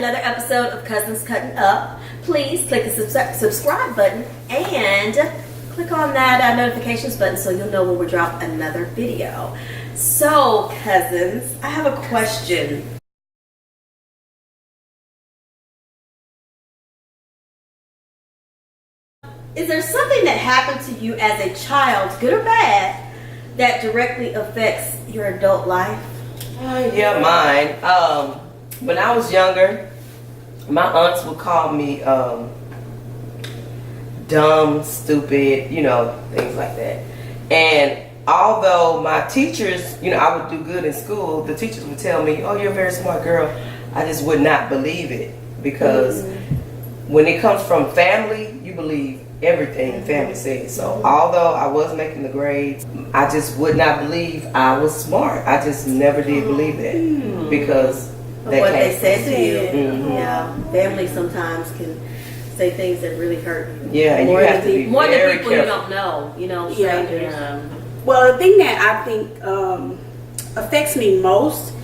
another episode of Kouzins Kuttin Up. Please click the subscribe button and click on that notifications button so you'll know when we drop another video. So, cousins, I have a question. Is there something that happened to you as a child, good or bad, that directly affects your adult life? Yeah, mine. When I was younger, my aunts would call me dumb, stupid, things like that. And although my teachers, I would do good in school, the teachers would tell me, oh, you're a very smart girl. I just would not believe it because when it comes from family, you believe everything family says. So although I was making the grades, I just would not believe I was smart. I just never did believe that because of what they said to you. Yeah, family sometimes can say things that really hurt you. Yeah, and more you have to be more very than people careful. you don't know. Strangers. Yeah. Well, the thing that I think affects me most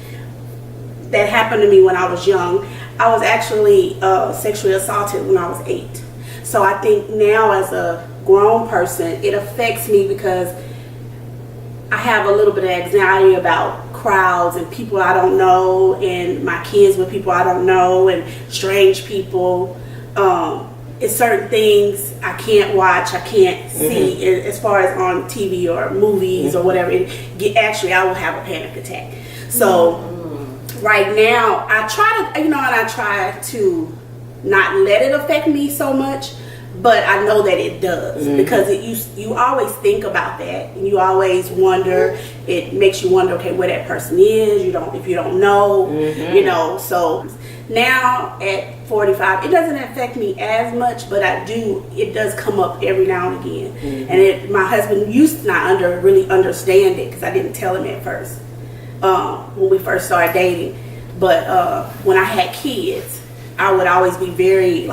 that happened to me when I was young, I was actually sexually assaulted when I was 8. So I think now as a grown person, it affects me because I have a little bit of anxiety about crowds and people I don't know, and my kids with people I don't know, and strange people. It's certain things I can't watch, I can't see as far as on TV or movies or whatever. Actually, I will have a panic attack. So right now, I try to, and I try to not let it affect me so much, but I know that it does because you always think about that, and you always wonder. It makes you wonder, okay, where that person is. If you don't know, So now at 45, it doesn't affect me as much, but it does come up every now and again. And my husband used to not really understand it because I didn't tell him at first when we first started dating. But when I had kids, I would always be very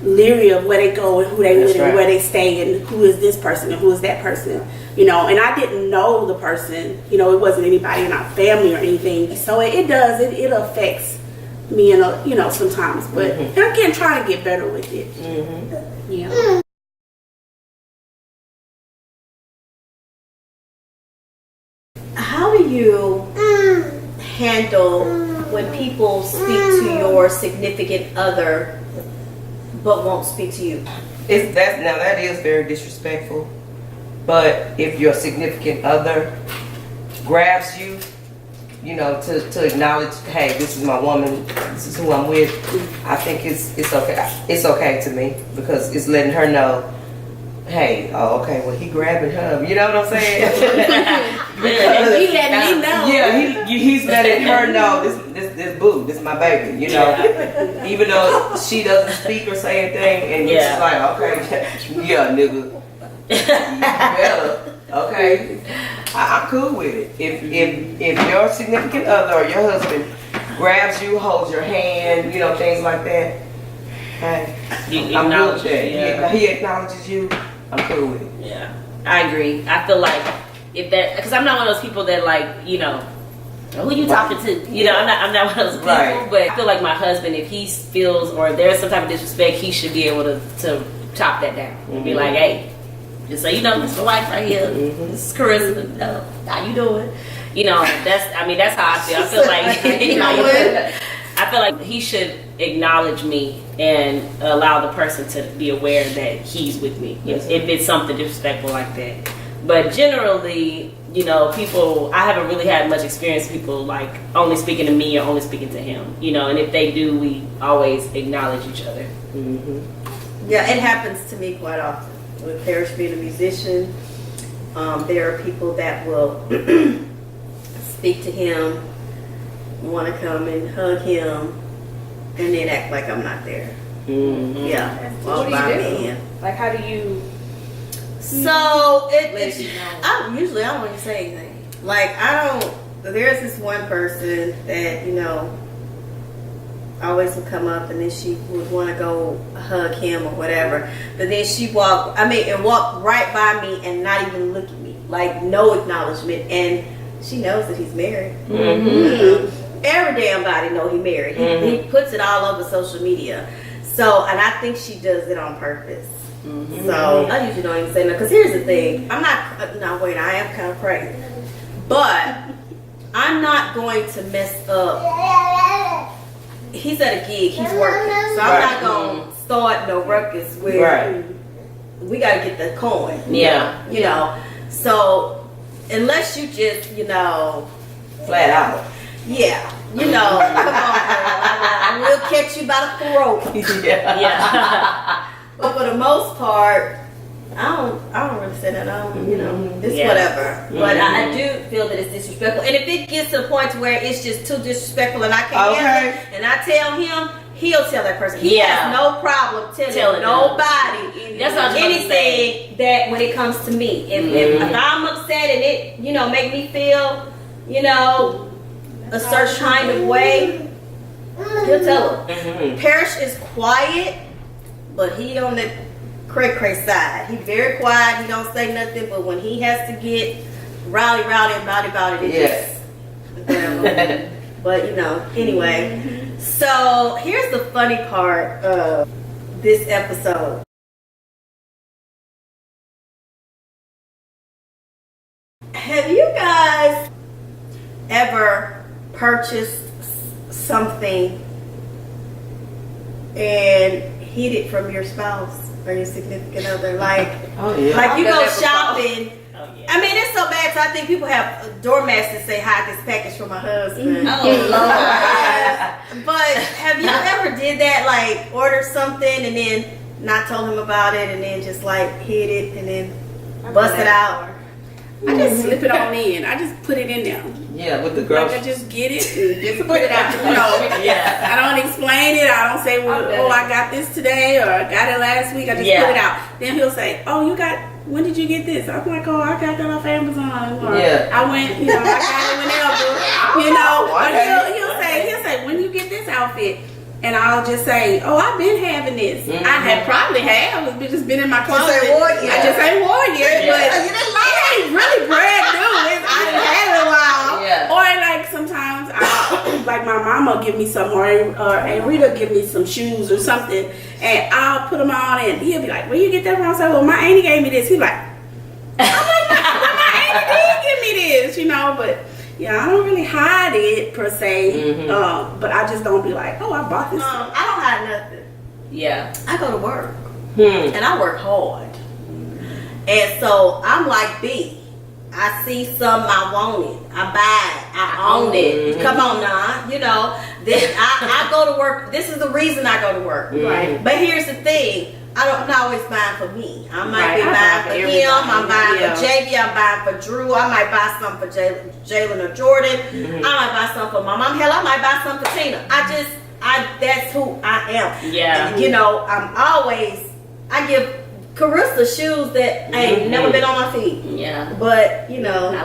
leery of where they go and who they live and where they stay and who is this person and who is that person, and I didn't know the person, it wasn't anybody in our family or anything. So it affects me, sometimes, but I can try to get better with it. Yeah. How do you handle when people speak to your significant other but won't speak to you? That is very disrespectful. But if your significant other grabs you, to acknowledge, hey, this is my woman, this is who I'm with, I think it's okay. It's okay to me because it's letting her know, hey, oh, okay, well, he grabbing her. You know what I'm saying? He letting me know. Yeah, he's letting her know this boo, this my baby. Even though she doesn't speak or say anything, and you're just like, okay, yeah, nigga, you better. Okay, I'm cool with it. If your significant other or your husband grabs you, holds your hand, things like that, hey, I'm good with that. He acknowledges you, I'm cool with it. Yeah, I agree. I feel like because I'm not one of those people that who you talking to? I'm not one of those people. But I feel like my husband, if he feels or there's some type of disrespect, he should be able to chop that down and be like, hey, just so you know, this is my wife right here. This is Carissa. How you doing? That's how I feel. I feel like I feel like he should acknowledge me and allow the person to be aware that he's with me if it's something disrespectful like that. But generally, people, I haven't really had much experience with people only speaking to me or only speaking to him, and if they do, we always acknowledge each other. Yeah, it happens to me quite often. With Parrish being a musician, there are people that will speak to him, want to come and hug him, and then act like I'm not there. Yeah, all by me. How do you? So I don't want to say anything. There's this one person that always would come up, and then she would want to go hug him or whatever. But then she walk right by me and not even look at me, no acknowledgement. And she knows that he's married. every damn body know he married. He puts it all over social media. So, and I think she does it on purpose. So I usually don't even say no. Because here's the thing, I'm not. No, wait, I am kind of pregnant, but I'm not going to mess up. He's at a gig, he's working, so I'm not gonna start no ruckus where we gotta get the coin. Yeah, you know. So unless you just, flat out. Yeah, come on, girl. I will catch you by the throat. yeah. But for the most part, I don't really say that. It's whatever. But I do feel that it's disrespectful. And if it gets to the point to where it's just too disrespectful and I can't handle it, and I tell him, he'll tell that person. He has no problem telling nobody anything that when it comes to me. If I'm upset and it, make me feel, a certain kind of way, he'll tell him. Parrish is quiet, but he on the cray side. He very quiet. He don't say nothing. But when he has to get rowdy about it, just. But anyway. So here's the funny part of this episode. Have you guys ever purchased something and hid it from your spouse or your significant other? Like, like you go shopping. I mean, it's so bad. So I think people have doormats that say, "Hide this package from my husband." Oh Lord! But have you ever did that? Like, order something and then not told him about it, and then just like hid it and then bust it out? I just slip it on in. I just put it in there. Yeah, with the girl. Like I just get it and just put it out. I don't explain it. I don't say, "Oh, I got this today," or "I got it last week." I just put it out. Then he'll say, "Oh, you got." When did you get this? I'm like, "Oh, I got that off Amazon." Or I went, I got it whenever. Or he'll say, "When you get this outfit?" And I'll just say, "Oh, I've been having this. I probably have. It's just been in my closet. I just ain't worn it yet, but it ain't really brand new. I done had it a while." Or like sometimes, like my mama give me some, or Rita give me some shoes or something, and I'll put them on, and he'll be like, "Where you get that from?" I say, "Well, my auntie gave me this." He's like, "I'm like, my auntie did give me this, But I don't really hide it per se, but I just don't be like, "Oh, I bought this." I don't hide nothing. Yeah, I go to work, and I work hard, and so I'm like B. I see something, I want it, I buy it, I own it. Come on now, Then I go to work. This is the reason I go to work, right? But here's the thing. I'm not always buying for me. I might be buying for him. I'm buying for JV. I'm buying for Drew. I might buy some for Jalen or Jordan. I might buy some for my mom. Hell, I might buy some for Tina. That's who I am. Yeah. I give Carissa shoes that ain't never been on my feet. Yeah. But, I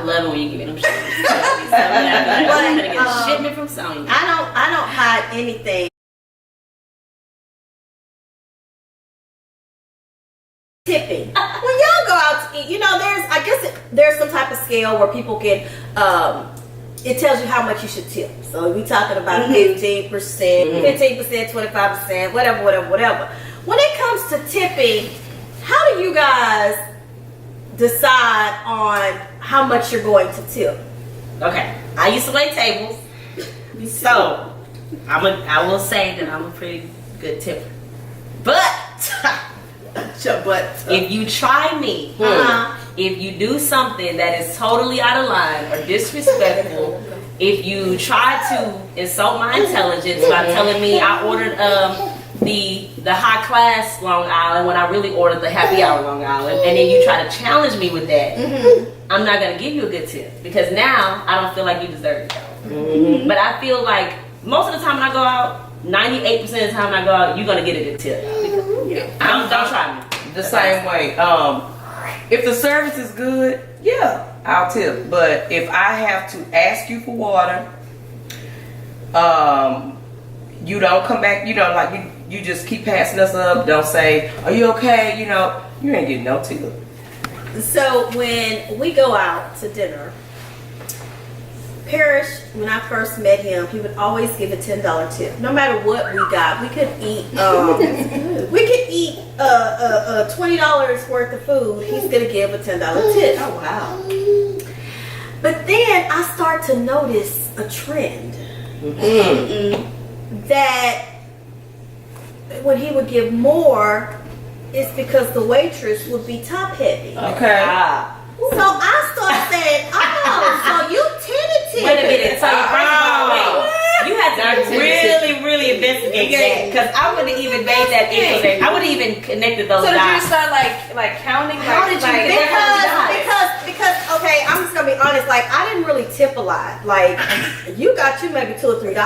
love it when you give me them shoes. I'm gonna get a shipment from Sony. I don't hide anything. Tipping. When y'all go out to eat, there's some type of scale where people can, it tells you how much you should tip. So we talking about 15%, 15%, 25%, whatever. When it comes to tipping, how do you guys decide on how much you're going to tip? Okay, I used to wait tables, so I will say that I'm a pretty good tipper. But if you try me, if you do something that is totally out of line or disrespectful, if you try to insult my intelligence by telling me I ordered the high class Long Island when I really ordered the happy hour Long Island, and then you try to challenge me with that, I'm not gonna give you a good tip because now I don't feel like you deserve it. But I feel like most of the time when I go out, 98% of the time when I go out, you're gonna get a good tip. Don't try me. The same way. If the service is good, I'll tip. But if I have to ask you for water, you don't come back, you just keep passing us up. Don't say, "Are you okay?" You ain't getting no tip. So when we go out to dinner, Parrish, when I first met him, he would always give a $10 tip. No matter what we got, we could eat. $20 worth of food. He's gonna give a $10 tip. Oh wow. But then I start to notice a trend that when he would give more, it's because the waitress would be top heavy. Okay. So I started saying, so you titty. Wait a minute. So first of all, wait. You had to really investigate that, because I wouldn't even made that inclination. I wouldn't even connected those So did you dots. start like counting? How did you like, get Because okay, I'm just gonna be honest. Like I didn't really tip a lot. Like you got maybe $2 or $3. Okay.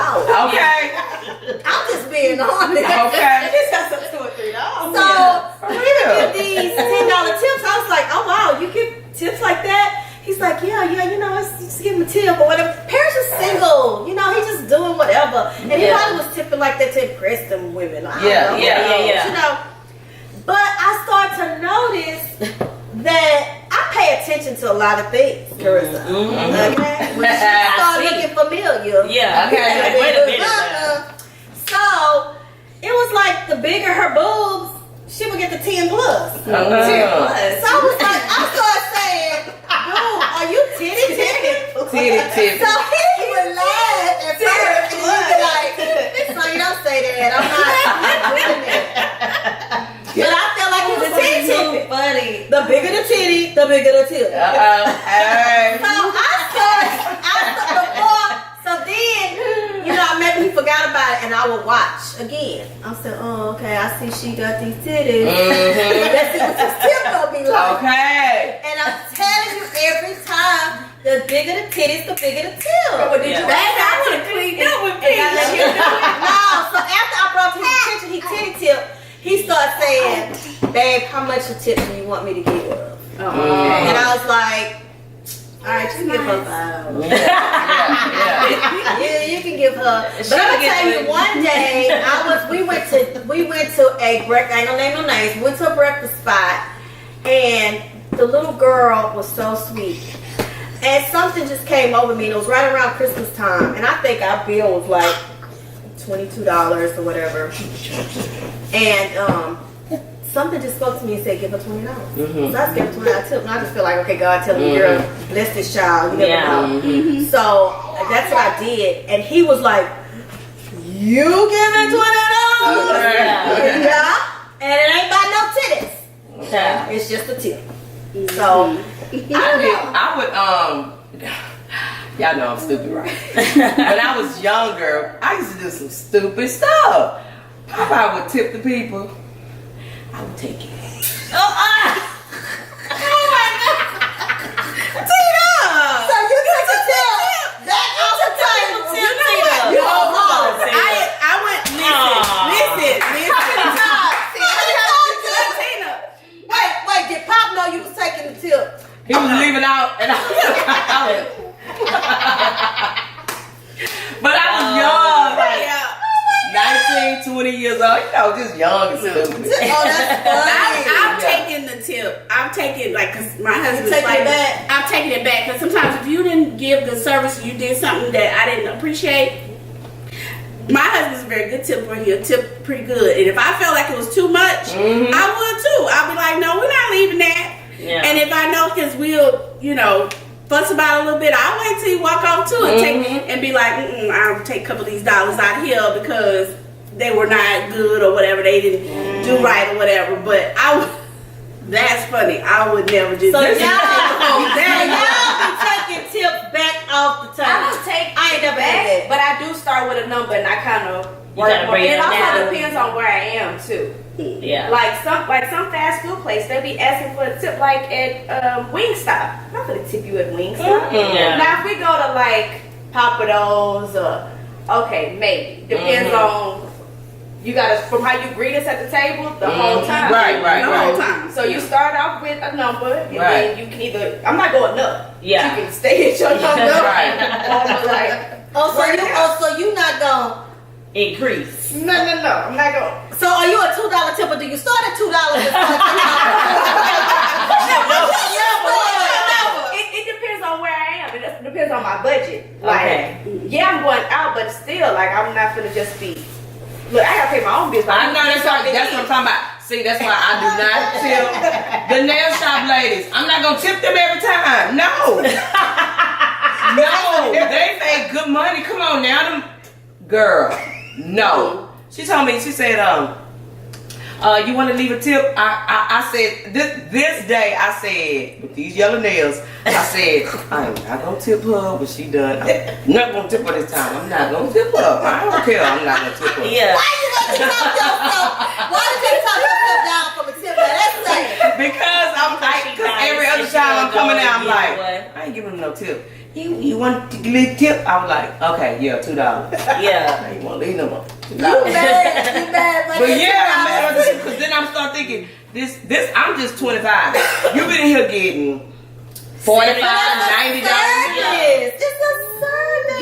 I'm just being honest. Okay. Just got some $2 or $3. So For when he would real. give these $10 tips, I was like, oh wow, you give tips like that? He's like, yeah, you know, just give him a tip or whatever. Parrish is single, you know, he's just doing whatever. And he probably was tipping like that to impress them women. I don't know, Yeah. You know, but I start to notice that I pay attention to a lot of things, Carissa. Okay? When she started looking familiar. Yeah. Okay. Like, wait a minute. So it was like the bigger her boobs, she would get the 10 plus. 10 plus. So I was like, I started saying, dude, are you titty tipping? Titty tipping. So he would laugh at first and he'd be like, so you don't say that. I'm not doing that. But I felt like he was titty tipping. Funny. The bigger the titty, the bigger the tip. Hey. So so then, you know, maybe he forgot about it and I would watch again. I said, oh, okay, I see she got these titties. Let's see what this tip gonna be like. Okay. And I'm telling you, every time, the bigger the titties, the bigger the tip. But did you? I would have cleaned up with me. No, so after I brought his attention, he titty tip. He started saying, babe, how much a tip do you want me to give? And I was like, all right, you can give her $5. Yeah, you can give her. But I'm gonna tell you, one day we went to a breakfast. I ain't gonna name no names. Went to a breakfast spot, and the little girl was so sweet. And something just came over me. And it was right around Christmas time, and I think our bill was like $22 or whatever. And something just spoke to me and said, give her $20. So I just gave her $20 tip, and I just feel like, okay, God, tell me, girl, bless this child. You never know. So that's what I did, and he was like, you giving $20? Yeah. And it ain't about no titties. It's just a tip. So I would y'all know I'm stupid, right? When I was younger, I used to do some stupid stuff. I would tip the people. I would take it. Oh my God. Tina! So you took a tip. That off the table. You know what? I went, listen. Tina. Wait, did Pop know you was taking the tip? He was leaving out, and I was but I was young, like 19, 20 years old, you know, just young and stupid. Oh, that's funny. I'm taking the tip. I'm taking, like, because my husband's taking like, it back? I'm taking it back. Because sometimes if you didn't give good service, you did something that I didn't appreciate. My husband's a very good tipper. He'll tip pretty good. And if I felt like it was too much, I would too. I'll be like, no, we're not leaving that. Yeah. And if I know because we'll, you know, fuss about it a little bit, I'll wait till you walk off too and take and be like, I'll take a couple of these dollars out here because they were not good or whatever. They didn't do right or whatever. But that's funny. I would never just. So y'all be taking tips back off the I time. don't take I ain't never back, did that. but I do start with a number and I kind of work gotta more. bring And it it also down. depends on where I am too. Yeah. Like some fast food place, they be asking for a tip like at Wingstop. I'm not gonna tip you at Wingstop. Yeah. Now if we go to like Papados or okay, maybe depends on you gotta from how you greet us at the table the whole time. Right. the whole time. So you start off with a number and Right. then you can either I'm not going up. Yeah. You can stay at your number. Right. Or like So you not gonna. Increase. no, I'm not going. So are you a $2 tip or do you start at $2 and start It depends on where I am. It depends on my budget. Like yeah, I'm going out, but still, like, I'm not gonna just be. Look, I gotta pay my own bills. I know that's what I'm talking about. See, that's why I do not tip the nail shop ladies. I'm not gonna tip them every time. No. No, they make good money. Come on now, them girl. No. She told me, she said, you want to leave a tip? I said, this day, I said, with these yellow nails, I said, I'm not going to tip her when she done. I'm not going to tip her this time. I'm not going to tip her. I don't care. I'm not going to tip her. Yeah. Why you gonna talk yourself? Why did you talk yourself down from a tip? That's sad. Because because every other time I'm coming out, I'm like, I ain't giving him no tip. You want to leave tip? I was like, okay, yeah, $2. Yeah. I ain't want to leave no more. You mad, But yeah, I'm mad because then I'm start thinking, this, I'm just 25. You been in here getting $45, $90. It's a service.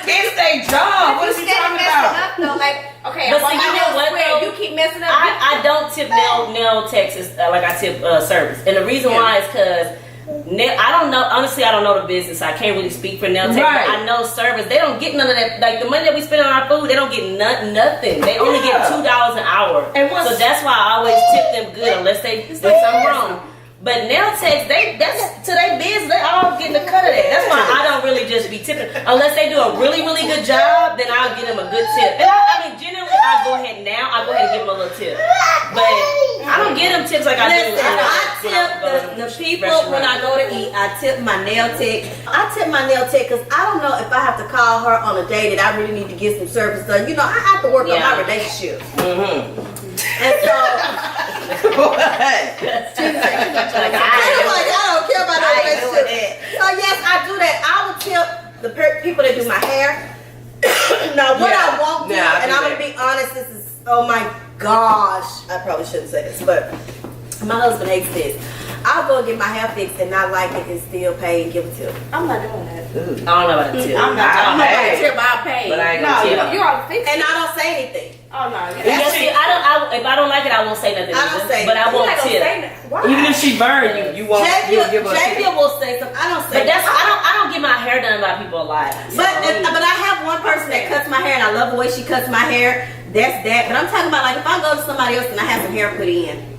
It's their job. What are you talking about? Up, though, like, okay, But I want see, my you know nails what, square. though? You keep messing up. I don't tip nail Texas like I tip service, and the reason why is because I don't know. Honestly, I don't know the business. I can't really speak for nail tech. Right. But I know service. They don't get none of that. Like the money that we spend on our food, they don't get nothing. They only get $2 an hour. And So that's why I always tip them good unless they do something wrong. But nail techs, that's to their business. They all getting a cut of that. That's why I don't really just be tipping unless they do a really good job. Then I'll give them a good tip. And I mean, generally, I go ahead and give them a little tip. But I don't get them tips like I do. Listen, I tip the people when I go to eat. I tip my nail tech. I tip my nail tech because I don't know if I have to call her on a day that I really need to get some service done. You know, I have to work on my relationship. And so, Like, I don't care about no relationship. So yes, I do that. I will tip the people that do my hair. Now, what I won't do, and I'm gonna be honest, this is, oh my gosh, I probably shouldn't say this, but my husband hates this. I'll go get my hair fixed and not like it and still pay and give a tip. I'm not doing that. I don't know about the tip. I'm not I'll doing pay. tip. I'll pay. But I ain't no, gonna tip. you're all fixed. And I don't say anything. Oh no. Yeah, see, if I don't like it, I won't say nothing. I don't say but I nothing. won't tip. Even if she burn you won't. You'll give her a tip. Javia will say something. I don't say. But that's I don't get my hair done by people a lot. So. But I have one person that cuts my hair and I love the way she cuts my hair. That's that. But I'm talking about like if I go to somebody else and I have some hair put in.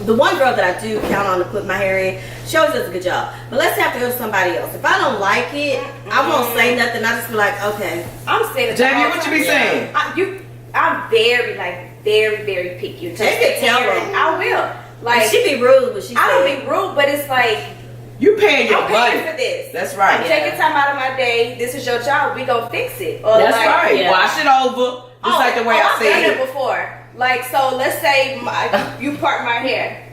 The one girl that I do count on to put my hair in, she always does a good job. But let's have to go to somebody else. If I don't like it, I won't say nothing. I just be like, okay. I'm saying it. Jamie, what you be saying? I'm very picky. Jamie, tell her. I will. Like She be rude, but I don't be rude, but it's like You paying your I'm money paying for this. That's right. I'm taking time out of my day. This is your job. We gonna fix it. Or That's like, right. yeah. Wash it over. Just like the way I I've done said it before. Like, so let's say you part my hair.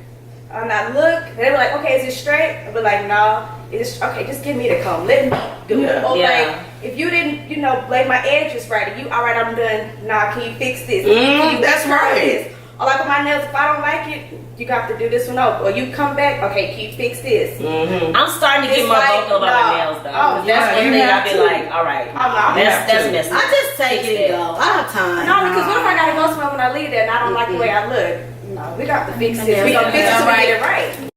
And I look, they were like, okay, is it straight? I'll be like, no, it's okay, just give me the comb. Let me do it. Or like, if you didn't, lay my edges right, and you, all right, I'm done. Nah, can you fix this? Can you that's curl right. this? Or like with my nails, if I don't like it, you got to do this one over. Or you come back, okay, can you fix this? I'm starting to get It's more like, vocal about my nails though. oh, That's yeah, one you thing have I be to. like, all right, that's messed I up. just take it and go. I don't have time. No, because what if I gotta go somewhere when I leave there and I don't like the way I look? No, we got to fix this. We gonna fix it so we get it right.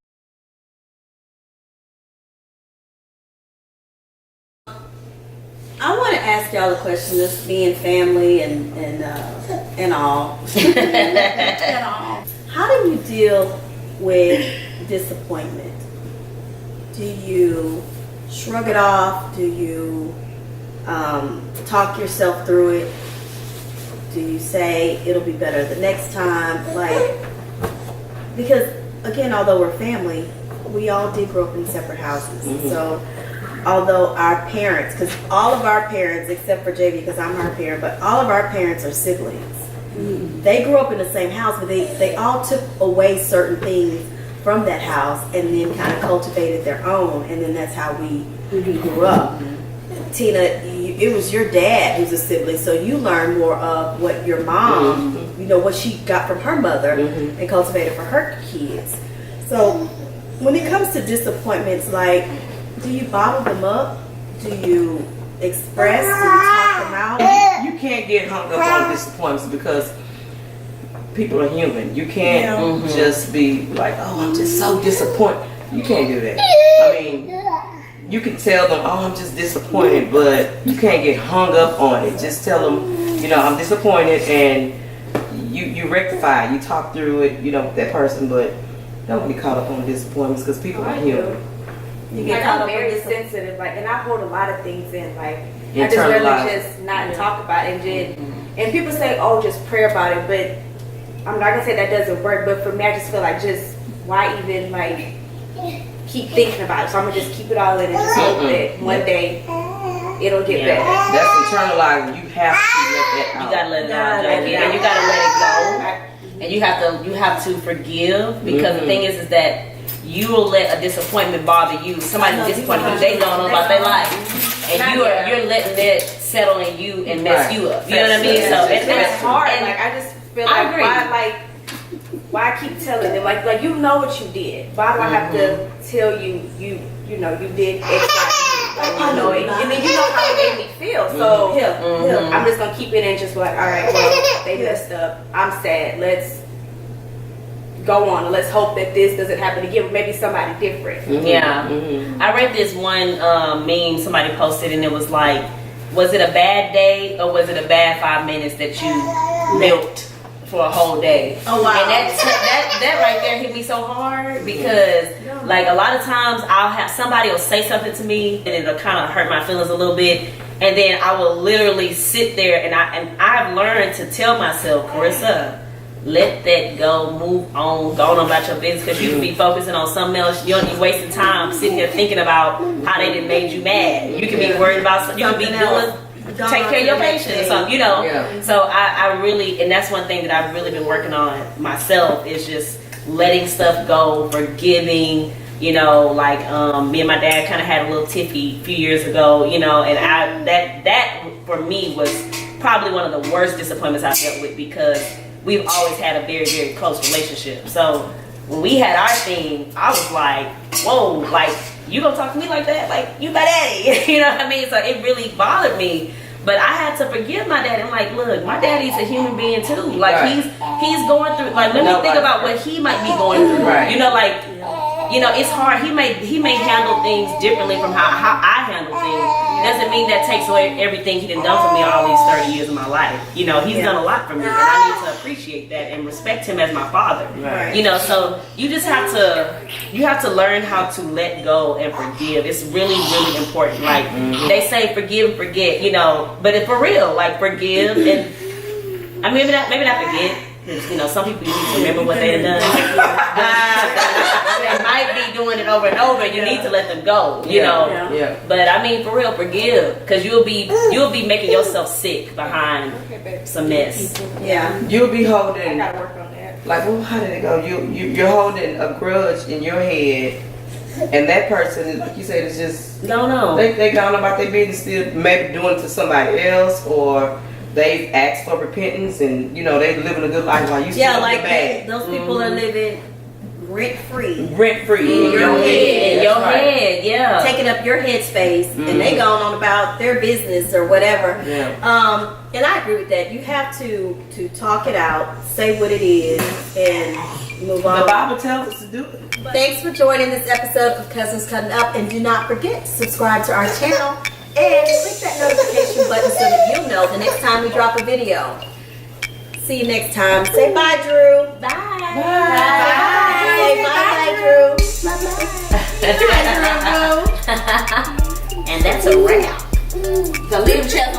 I want to ask y'all a question. This being family and all. How do you deal with disappointment? Do you shrug it off? Do you talk yourself through it? Do you say it'll be better the next time? Like, because again, although we're family, we all did grow up in separate houses. So although our parents, because all of our parents, except for JV, because I'm her parent, but all of our parents are siblings. They grew up in the same house, but they all took away certain things from that house and then kind of cultivated their own, and then that's how we grew up. Tina, it was your dad who's a sibling, so you learned more of what your mom, what she got from her mother and cultivated for her kids. So when it comes to disappointments, like, do you bottle them up? Do you express? Do you talk them out? You can't get hung up on disappointments because people are human. You can't just be like, oh, I'm just so disappointed. You can't do that. I mean, you can tell them, oh, I'm just disappointed, but you can't get hung up on it. Just tell them, you know, I'm disappointed, and you rectify, you talk through it, you know, with that person, but don't get caught up on disappointments because people are human. You Like, get caught I'm up very with this. sensitive, like, and I hold a lot of things in, like, I just rather Internalize. just not talk about it, and just, and people say, oh, just pray about it, but I'm not gonna say that doesn't work, but for me, I just feel like, just why even like keep thinking about it? So I'm gonna just keep it all in and just hope that one day it'll get better. That's internalizing. You have to let that out. You gotta let it Gotta out, let Jackie, it and you out. gotta let it go. And you have to forgive, because the thing is that you will let a disappointment bother you. Somebody disappointed you, they don't know about their life, and you're letting that settle in you and mess you up. You know what I mean? So And it's hard. and Like, I just feel I like agree. why I keep telling them, like you know what you did. Why do I have to tell you you know you did X, Y, Z? Like, you know it, and then you know how it made me feel. So I'm just gonna keep it in, just like, all right, well, they messed up. I'm sad. Let's go on. Let's hope that this doesn't happen again. Maybe somebody different. Yeah. I read this one meme somebody posted, and it was like, was it a bad day or was it a bad 5 minutes that you milked for a whole day? Oh, wow. And that right there hit me so hard, because like a lot of times I'll have somebody will say something to me and it'll kind of hurt my feelings a little bit, and then I will literally sit there and I've learned to tell myself, Carissa, let that go, move on, go on about your business, because you can be focusing on something else. You don't be wasting time sitting here thinking about how they done made you mad. You can be worried about something. You can be doing, take care of your patient or something, you know. Yeah. So I really, and that's one thing that I've really been working on myself, is just letting stuff go, forgiving. You know, like me and my dad kind of had a little tiffy a few years ago, you know, and that for me was probably one of the worst disappointments I've dealt with, because we've always had a very, very close relationship. So when we had our thing, I was like, whoa, like, you gonna talk to me like that? Like, you my daddy. You know what I mean? So it really bothered me. But I had to forgive my dad. I'm like, look, my daddy's a human being too. Like, Right. he's going through, like, let me think about what he might be going through. Right. You know, like, you know, it's hard. He may handle things differently from how I handle things. Doesn't mean that takes away everything he done done for me all these 30 years of my life. You know, he's done a lot for me, and I need to appreciate that and respect him as my father. Right. You know, so you just have to learn how to let go and forgive. It's really, really important. Like they say, forgive and forget. You know, but if for real, like, forgive and I mean, maybe not forget. You know, some people need to remember what they done. They might be doing it over and over. You need to let them go. You know. Yeah. But I mean, for real, forgive, because you'll be making yourself sick behind some mess. Yeah. You'll be I holding, gotta work on that. like, well, how did it go? You're holding a grudge in your head, and that person, like you said, is just No. they gone about their business, still maybe doing it to somebody else, or they've asked for repentance, and you know they living a good life while you still Yeah, in like the bag. those people are living rent free, Rent free in your Mhm. head. In your That's right. head, yeah. taking up your headspace, and they going on about their business or whatever. Yeah. And I agree with that. You have to talk it out, say what it is, and move on. The Bible tells us to do it. Thanks for joining this episode of Kouzins Kuttin Up, and do not forget to subscribe to our channel and click that notification button so that you'll know the next time we drop a video. See you next time. Say bye, Drew. Bye. Say bye, Drew. And that's a wrap. So leave them chest